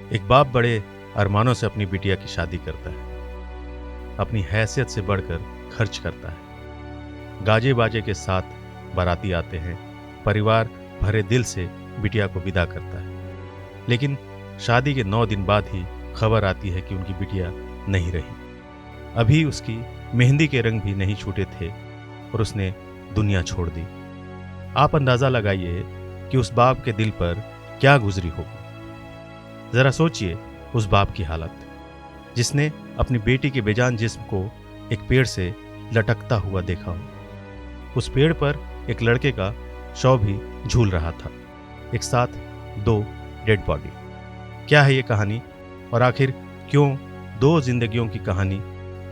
एक बाप बड़े अरमानों से अपनी बिटिया की शादी करता है, अपनी हैसियत से बढ़कर खर्च करता है। गाजे बाजे के साथ बाराती आते हैं, परिवार भरे दिल से बिटिया को विदा करता है। लेकिन शादी के 9 दिन बाद ही खबर आती है कि उनकी बिटिया नहीं रही। अभी उसकी मेहंदी के रंग भी नहीं छूटे थे और उसने दुनिया छोड़ दी। आप अंदाजा लगाइए कि उस बाप के दिल पर क्या गुजरी होगी। जरा सोचिए उस बाप की हालत, जिसने अपनी बेटी के बेजान जिस्म को एक पेड़ से लटकता हुआ देखा हो। उस पेड़ पर एक लड़के का शव भी झूल रहा था, एक साथ 2 डेड बॉडी। क्या है ये कहानी, और आखिर क्यों 2 जिंदगियों की कहानी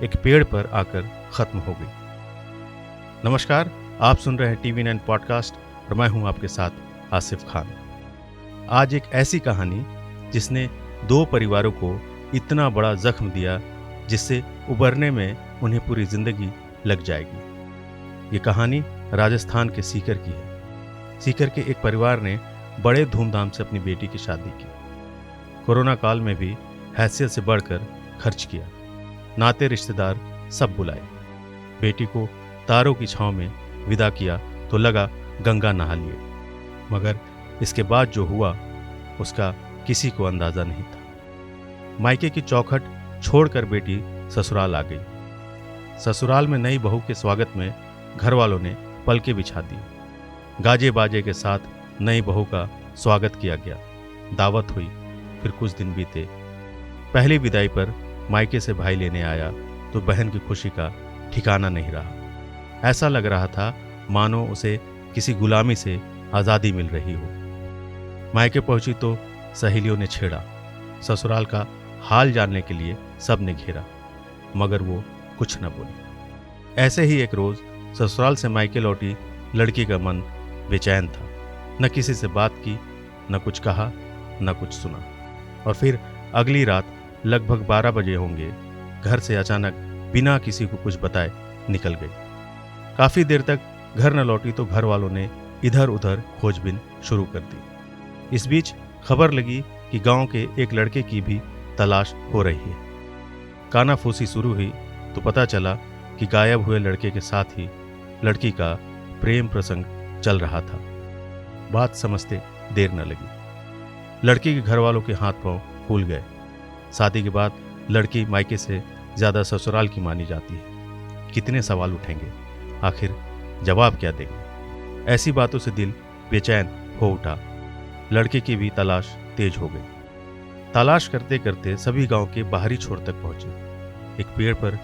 एक पेड़ पर आकर खत्म हो गई। नमस्कार, आप सुन रहे हैं TV9 पॉडकास्ट और मैं हूं आपके साथ आसिफ खान। आज एक ऐसी कहानी जिसने 2 परिवारों को इतना बड़ा जख्म दिया जिससे उबरने में उन्हें पूरी जिंदगी लग जाएगी। ये कहानी राजस्थान के सीकर की है। सीकर के एक परिवार ने बड़े धूमधाम से अपनी बेटी की शादी की। कोरोना काल में भी हैसियत से बढ़कर खर्च किया। नाते रिश्तेदार सब बुलाए। बेटी को तारों की छांव में विदा किया तो लगा गंगा नहा लिए, मगर इसके बाद जो हुआ उसका किसी को अंदाजा नहीं था। मायके की चौखट छोड़कर बेटी ससुराल आ गई। ससुराल में नई बहू के स्वागत में घर वालों ने पलके बिछा दी। गाजे बाजे के साथ नई बहू का स्वागत किया गया। दावत हुई, फिर कुछ दिन बीते। पहली विदाई पर मायके से भाई लेने आया तो बहन की खुशी का ठिकाना नहीं रहा। ऐसा लग रहा था मानो उसे किसी गुलामी से आज़ादी मिल रही हो। मायके पहुंची तो सहेलियों ने छेड़ा। ससुराल का हाल जानने के लिए सब ने घेरा, मगर वो कुछ न बोली। ऐसे ही एक रोज ससुराल से मायके लौटी लड़की का मन बेचैन था। न किसी से बात की, न कुछ कहा, न कुछ सुना। और फिर अगली रात लगभग 12 बजे होंगे, घर से अचानक बिना किसी को कुछ बताए निकल गई। काफी देर तक घर न लौटी तो घर वालों ने इधर उधर खोजबीन शुरू कर दी। इस बीच खबर लगी कि गांव के एक लड़के की भी तलाश हो रही है। कानाफूसी शुरू हुई तो पता चला कि गायब हुए लड़के के साथ ही लड़की का प्रेम प्रसंग चल रहा था। बात समझते देर न लगी। लड़की के घर वालों के हाथ पांव फूल गए। शादी के बाद लड़की मायके से ज्यादा ससुराल की मानी जाती है। कितने सवाल उठेंगे, आखिर जवाब क्या देंगे। ऐसी बातों से दिल बेचैन हो उठा। लड़के की भी तलाश तेज हो गई। तलाश करते करते सभी गांव के बाहरी छोर तक पहुंचे। एक पेड़ पर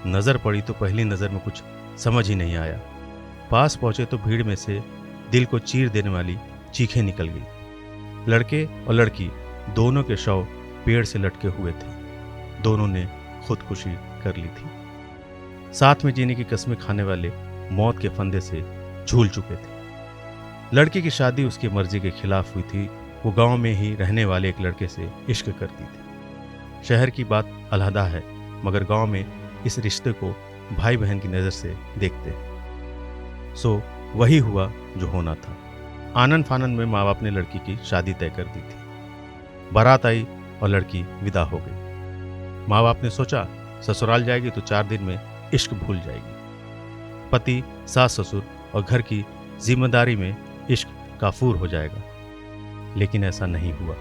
नजर पड़ी तो पहली नजर में कुछ समझ ही नहीं आया। पास पहुंचे तो भीड़ में से दिल को चीर देने वाली चीखें निकल गई। लड़के और लड़की दोनों के शव पेड़ से लटके हुए थे। दोनों ने खुदकुशी कर ली थी। साथ में जीने की कस्में खाने वाले मौत के फंदे से झूल चुके थे। लड़की की शादी उसकी मर्जी के खिलाफ हुई थी। वो गांव में ही रहने वाले एक लड़के से इश्क करती थी। शहर की बात अलहदा है, मगर गांव में इस रिश्ते को भाई बहन की नज़र से देखते हैं। सो वही हुआ जो होना था। आनन फानन में माँ बाप ने लड़की की शादी तय कर दी थी। बारात आई और लड़की विदा हो गई। माँ बाप ने सोचा ससुराल जाएगी तो 4 दिन में इश्क भूल जाएगी। पति, सास ससुर और घर की जिम्मेदारी में इश्क काफूर हो जाएगा। लेकिन ऐसा नहीं हुआ।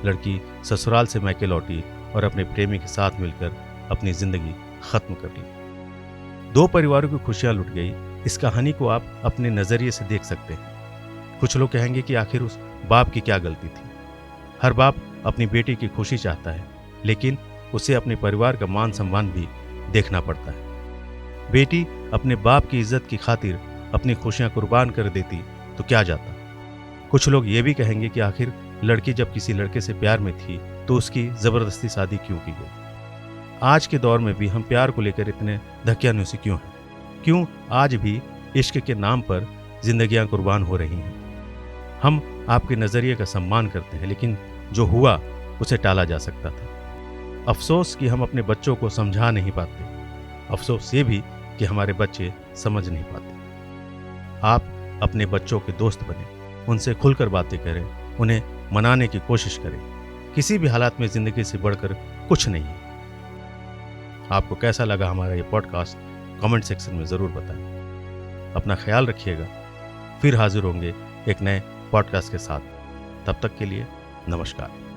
लड़की ससुराल से मायके लौटी और अपने प्रेमी के साथ मिलकर अपनी जिंदगी खत्म कर ली। 2 परिवारों की खुशियां लुट गई। इस कहानी को आप अपने नजरिए से देख सकते हैं। कुछ लोग कहेंगे कि आखिर उस बाप की क्या गलती थी। हर बाप अपनी बेटी की खुशी चाहता है, लेकिन उसे अपने परिवार का मान सम्मान भी देखना पड़ता है। बेटी अपने बाप की इज्जत की खातिर अपनी खुशियां कुर्बान कर देती तो क्या जाता। कुछ लोग ये भी कहेंगे कि आखिर लड़की जब किसी लड़के से प्यार में थी तो उसकी जबरदस्ती शादी क्यों की गई। आज के दौर में भी हम प्यार को लेकर इतने धक्यानुसी क्यों हैं? क्यों आज भी इश्क के नाम पर जिंदगियां कुर्बान हो रही हैं? हम आपके नजरिए का सम्मान करते हैं, लेकिन जो हुआ उसे टाला जा सकता था। अफसोस कि हम अपने बच्चों को समझा नहीं पाते। अफसोस ये भी कि हमारे बच्चे समझ नहीं पाते। आप अपने बच्चों के दोस्त बने, उनसे खुलकर बातें करें, उन्हें मनाने की कोशिश करें। किसी भी हालात में जिंदगी से बढ़कर कुछ नहीं है। आपको कैसा लगा हमारा ये पॉडकास्ट कमेंट सेक्शन में ज़रूर बताएं। अपना ख्याल रखिएगा। फिर हाजिर होंगे एक नए पॉडकास्ट के साथ। तब तक के लिए नमस्कार।